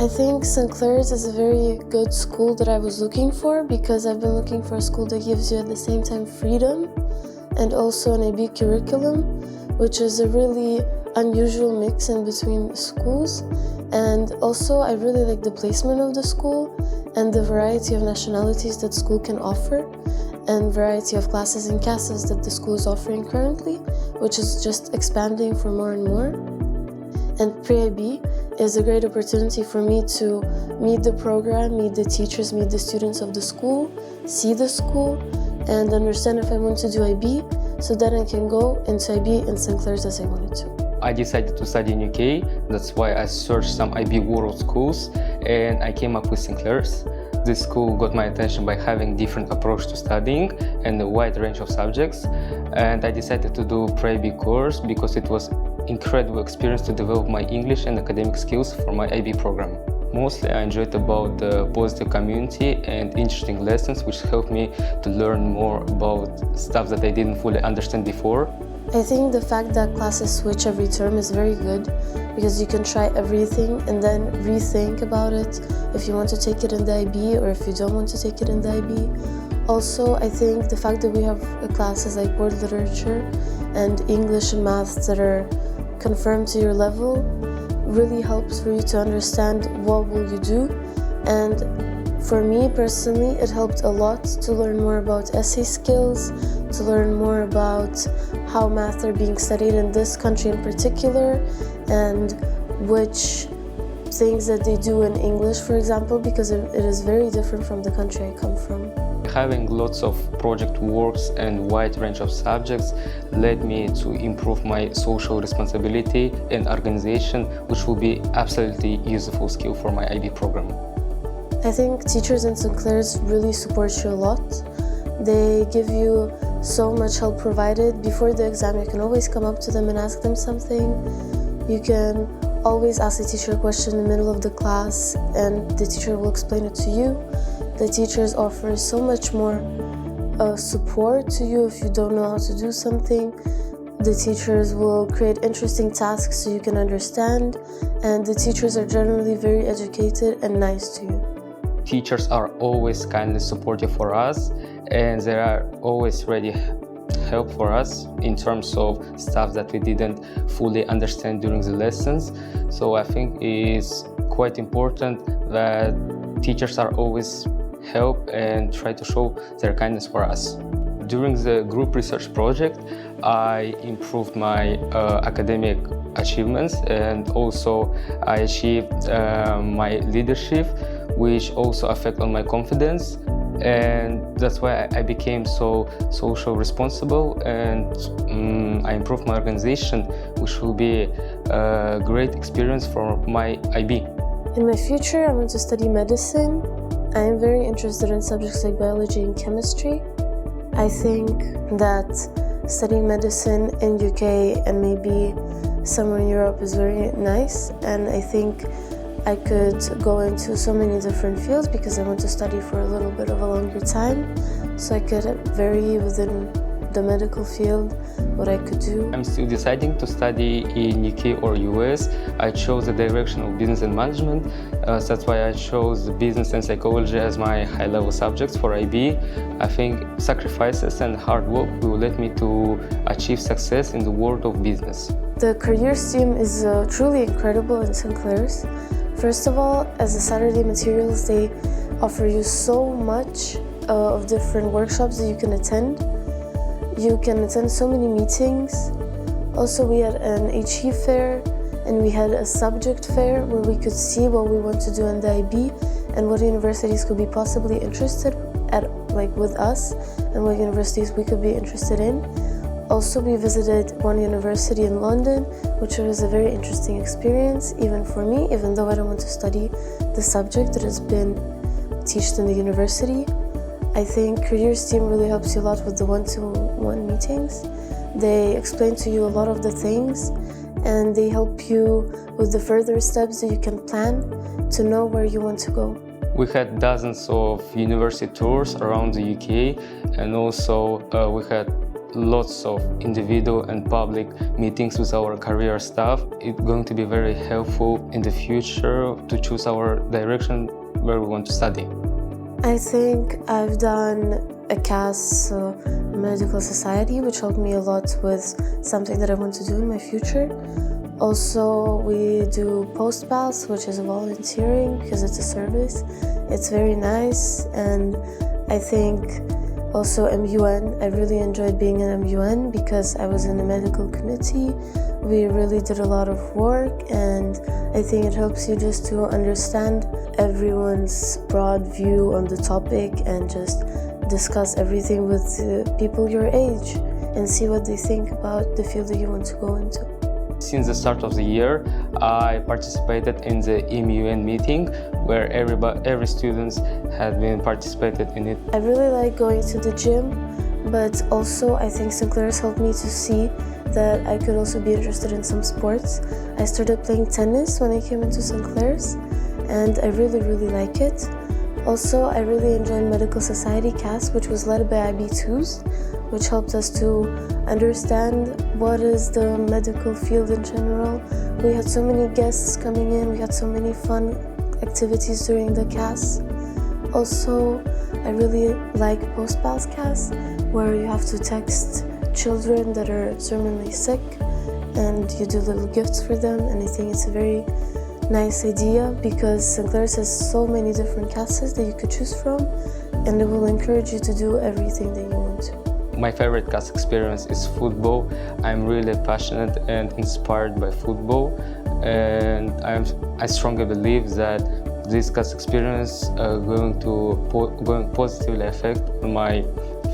I think St Clare's is a very good school that I was looking for because I've been looking for a school that gives you at the same time freedom and also an IB curriculum, which is a really unusual mix in between schools. And also I really like the placement of the school and the variety of nationalities that school can offer and variety of classes and classes that the school is offering currently, which is just expanding for more and more. And pre-IB is a great opportunity for me to meet the program, meet the teachers, meet the students of the school, see the school, and understand if I want to do IB, so that I can go into IB in St Clare's as I wanted to. I decided to study in UK, that's why I searched some IB world schools, and I came up with St Clare's. This school got my attention by having different approach to studying and a wide range of subjects, and I decided to do pre-IB course because it was incredible experience to develop my English and academic skills for my IB program. Mostly I enjoyed about the positive community and interesting lessons which helped me to learn more about stuff that I didn't fully understand before. I think the fact that classes switch every term is very good because you can try everything and then rethink about it if you want to take it in the IB or if you don't want to take it in the IB. Also, I think the fact that we have classes like world literature and English and maths that are confirmed to your level really helps for you to understand what will you do. And for me personally, it helped a lot to learn more about essay skills, to learn more about how math are being studied in this country in particular, and which things that they do in English, for example, because it is very different from the country I come from. Having lots of project works and wide range of subjects led me to improve my social responsibility and organization, which will be absolutely useful skill for my IB program. I think teachers in St Clare's really support you a lot. They give you so much help provided. Before the exam, you can always come up to them and ask them something. You can always ask the teacher a question in the middle of the class and the teacher will explain it to you. The teachers offer so much more support to you if you don't know how to do something. The teachers will create interesting tasks so you can understand, and the teachers are generally very educated and nice to you. Teachers are always kindly supportive for us, and they are always ready help for us in terms of stuff that we didn't fully understand during the lessons. So I think it's quite important that teachers are always help and try to show their kindness for us. During the group research project, I improved my academic achievements, and also I achieved my leadership, which also affect on my confidence, and that's why I became so social responsible, and I improved my organization, which will be a great experience for my IB. In my future, I want to study medicine. I am very interested in subjects like biology and chemistry. I think that studying medicine in UK and maybe somewhere in Europe is very nice, and I think I could go into so many different fields because I want to study for a little bit of a longer time, so I could vary within the medical field what I could do. I'm still deciding to study in UK or US. I chose the direction of business and management, so that's why I chose business and psychology as my high-level subjects for IB. I think sacrifices and hard work will let me to achieve success in the world of business. The career stream is truly incredible in St Clare's. First of all, as a Saturday materials, they offer you so much of different workshops that you can attend. You can attend so many meetings. Also, we had an HE fair and we had a subject fair where we could see what we want to do in the IB and what universities could be possibly interested at, like with us, and what universities we could be interested in. Also, we visited one university in London, which was a very interesting experience, even for me, even though I don't want to study the subject that has been taught in the university. I think career STEAM really helps you a lot with the one-to-one meetings. They explain to you a lot of the things, and they help you with the further steps that you can plan to know where you want to go. We had dozens of university tours around the UK, and also we had lots of individual and public meetings with our career staff. It's going to be very helpful in the future to choose our direction where we want to study. I think I've done a CAS, Medical Society, which helped me a lot with something that I want to do in my future. Also, we do post-baths, which is volunteering because it's a service. It's very nice, and I think also MUN. I really enjoyed being in MUN because I was in the medical committee. We really did a lot of work, and I think it helps you just to understand everyone's broad view on the topic and just discuss everything with people your age and see what they think about the field that you want to go into. Since the start of the year, I participated in the MUN meeting where every student had been participated in it. I really like going to the gym, but also I think St Clare's helped me to see that I could also be interested in some sports. I started playing tennis when I came into St Clare's, and I really like it. Also, I really enjoyed Medical Society CAS, which was led by IB2s, which helped us to understand what is the medical field in general. We had so many guests coming in, we had so many fun activities during the CAS. Also, I really like post-bath CAS, where you have to text children that are terminally sick and you do little gifts for them, and I think it's a very nice idea because St Clare's has so many different CASs that you could choose from, and it will encourage you to do everything that you want to. My favorite CAS experience is football. I'm really passionate and inspired by football, and I strongly believe that this CAS experience going positively affect my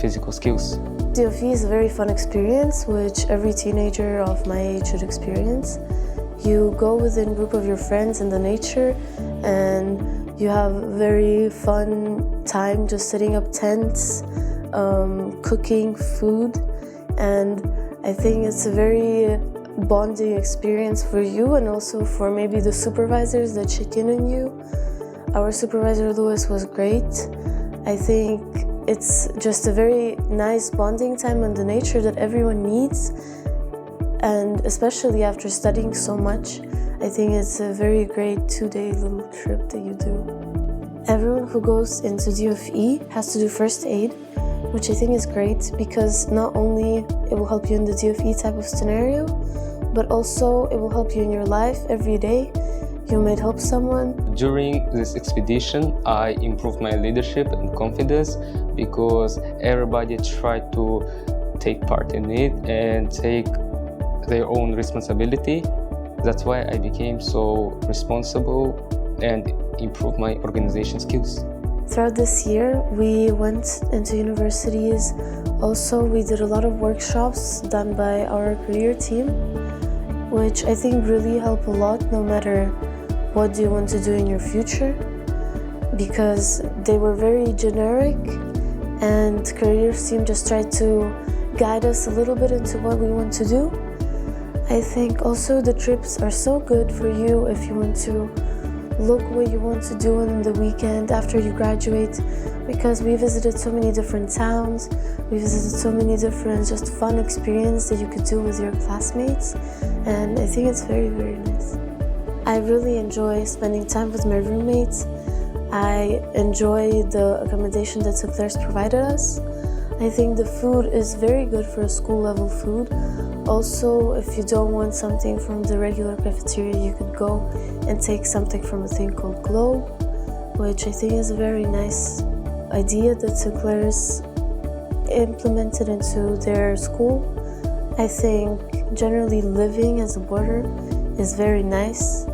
physical skills. DofE is a very fun experience, which every teenager of my age should experience. You go within a group of your friends in the nature, and you have very fun time just setting up tents, cooking food, and I think it's a very bonding experience for you and also for maybe the supervisors that check in on you. Our supervisor Lewis was great. I think it's just a very nice bonding time in the nature that everyone needs, and especially after studying so much, I think it's a very great 2-day little trip that you do. Everyone who goes into DofE has to do first aid, which I think is great because not only it will help you in the DofE type of scenario, but also it will help you in your life every day. You might help someone. During this expedition, I improved my leadership and confidence because everybody tried to take part in it and take their own responsibility. That's why I became so responsible and improved my organization skills. Throughout this year, we went into universities. Also, we did a lot of workshops done by our career team, which I think really help a lot no matter what do you want to do in your future, because they were very generic and career team just tried to guide us a little bit into what we want to do. I think also the trips are so good for you if you want to look what you want to do in the weekend after you graduate, because we visited so many different towns, we visited so many different just fun experiences that you could do with your classmates, and I think it's very nice. I really enjoy spending time with my roommates. I enjoy the accommodation that St Clare's provided us. I think the food is very good for a school level food. Also, if you don't want something from the regular cafeteria, you could go and take something from a thing called Globe, which I think is a very nice idea that St Clare's implemented into their school. I think generally living as a boarder is very nice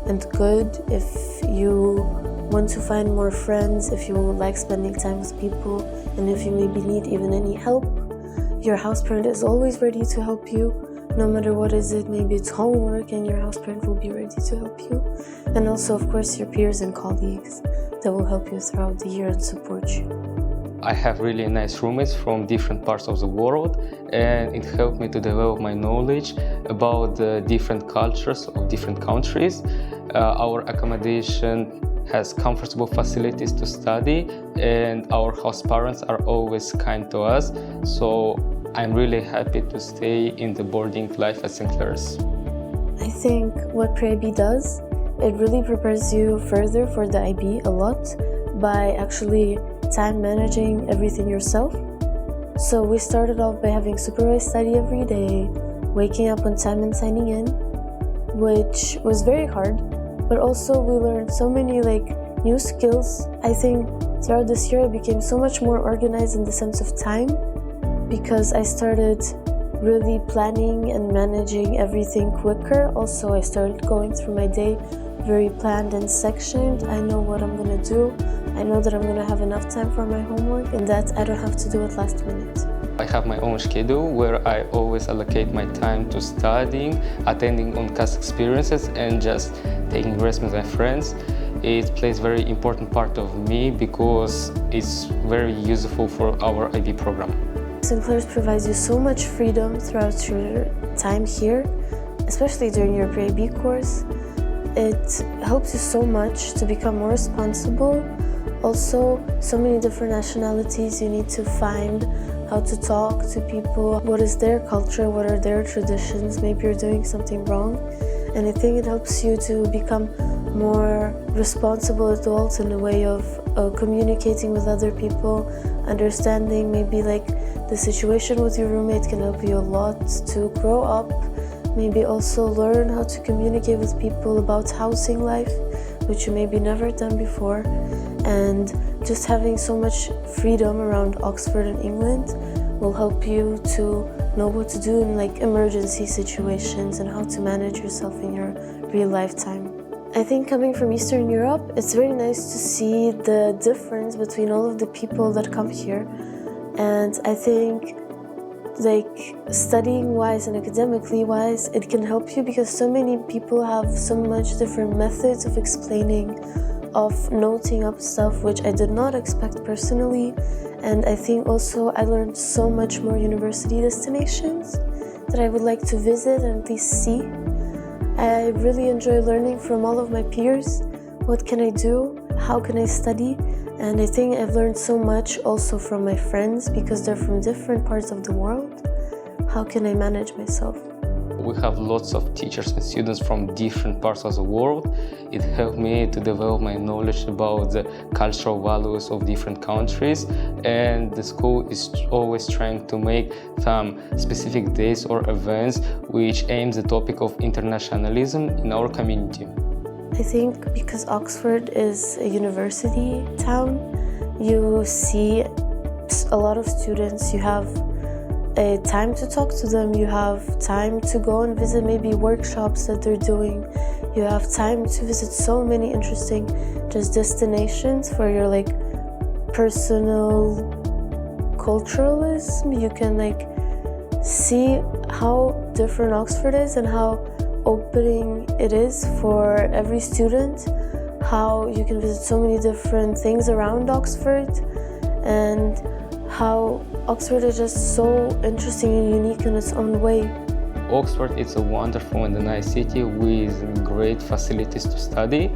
and good if you want to find more friends, if you like spending time with people, and if you maybe need even any help. Your house parent is always ready to help you, no matter what is it. Maybe it's homework and your house parent will be ready to help you. And also, of course, your peers and colleagues that will help you throughout the year and support you. I have really nice roommates from different parts of the world, and it helped me to develop my knowledge about the different cultures of different countries. Our accommodation has comfortable facilities to study, and our house parents are always kind to us. So I'm really happy to stay in the boarding life at St Clare's. I think what pre-IB does, it really prepares you further for the IB a lot by actually time managing everything yourself. So we started off by having supervised study every day, waking up on time and signing in, which was very hard, but also we learned so many new skills. I think throughout this year I became so much more organized in the sense of time because I started really planning and managing everything quicker. Also, I started going through my day very planned and sectioned. I know what I'm gonna do. I know that I'm gonna have enough time for my homework and that I don't have to do it last minute. I have my own schedule where I always allocate my time to studying, attending on-campus experiences, and just taking rest with my friends. It plays a very important part of me because it's very useful for our IB program. St Clare's provides you so much freedom throughout your time here, especially during your pre-IB course. It helps you so much to become more responsible. Also, so many different nationalities you need to find, how to talk to people, what is their culture, what are their traditions, maybe you're doing something wrong. And I think it helps you to become more responsible adults in a way of communicating with other people, understanding maybe the situation with your roommate can help you a lot to grow up, maybe also learn how to communicate with people about housing life, which you maybe never done before, and just having so much freedom around Oxford and England will help you to know what to do in emergency situations and how to manage yourself in your real lifetime. I think coming from Eastern Europe, it's very nice to see the difference between all of the people that come here. And I think studying wise and academically wise, it can help you because so many people have so much different methods of explaining, of noting up stuff, which I did not expect personally. And I think also I learned so much more university destinations that I would like to visit and at least see. I really enjoy learning from all of my peers. What can I do? How can I study? And I think I've learned so much also from my friends because they're from different parts of the world. How can I manage myself? We have lots of teachers and students from different parts of the world. It helped me to develop my knowledge about the cultural values of different countries, and the school is always trying to make some specific days or events which aims the topic of internationalism in our community. I think because Oxford is a university town, you see a lot of students, you have a time to talk to them, you have time to go and visit maybe workshops that they're doing, you have time to visit so many interesting destinations for your personal culturalism. You can see how different Oxford is and how opening it is for every student, how you can visit so many different things around Oxford, and how Oxford is just so interesting and unique in its own way. Oxford is a wonderful and a nice city with great facilities to study.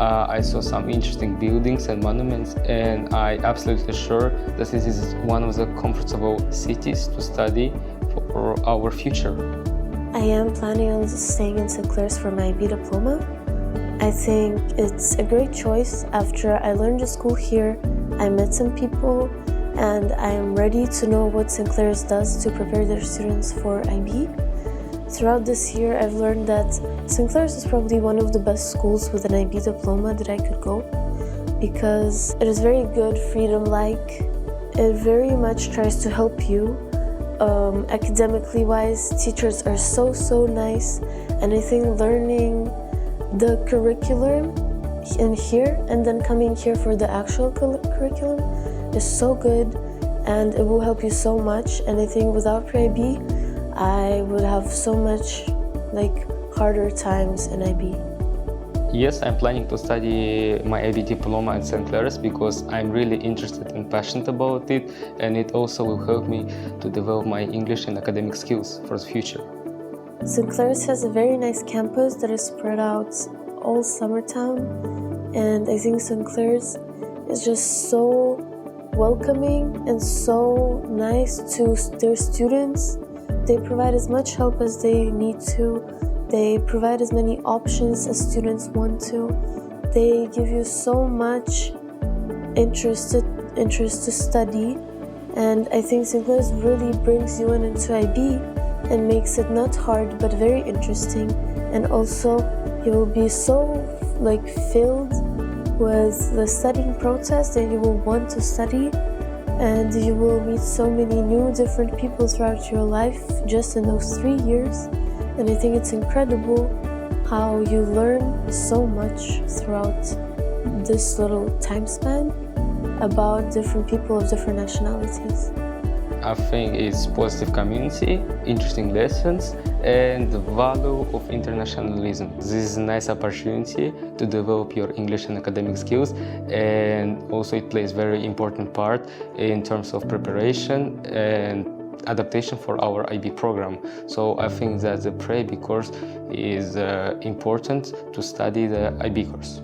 I saw some interesting buildings and monuments, and I'm absolutely sure that this is one of the comfortable cities to study for our future. I am planning on staying in St Clare's for my IB Diploma. I think it's a great choice. After I learned the school here, I met some people, and I am ready to know what St Clare's does to prepare their students for IB. Throughout this year, I've learned that St Clare's is probably one of the best schools with an IB Diploma that I could go because it is very good, freedom-like. It very much tries to help you. Academically wise, teachers are so nice, and I think learning the curriculum in here and then coming here for the actual curriculum is so good, and it will help you so much. And I think without pre-IB, I would have so much harder times in IB. Yes, I'm planning to study my IB Diploma at St Clare's because I'm really interested and passionate about it, and it also will help me to develop my English and academic skills for the future. St Clare's has a very nice campus that is spread out all Summertown, and I think St Clare's is just so welcoming and so nice to their students. They provide as much help as they need to. They provide as many options as students want to. They give you so much interest to study. And I think St Clare's really brings you into IB and makes it not hard but very interesting. And also you will be so filled with the studying process that you will want to study, and you will meet so many new different people throughout your life just in those 3 years. And I think it's incredible how you learn so much throughout this little time span about different people of different nationalities. I think it's positive community, interesting lessons, and the value of internationalism. This is a nice opportunity to develop your English and academic skills, and also it plays very important part in terms of preparation and adaptation for our IB program. So I think that the pre-IB course is important to study the IB course.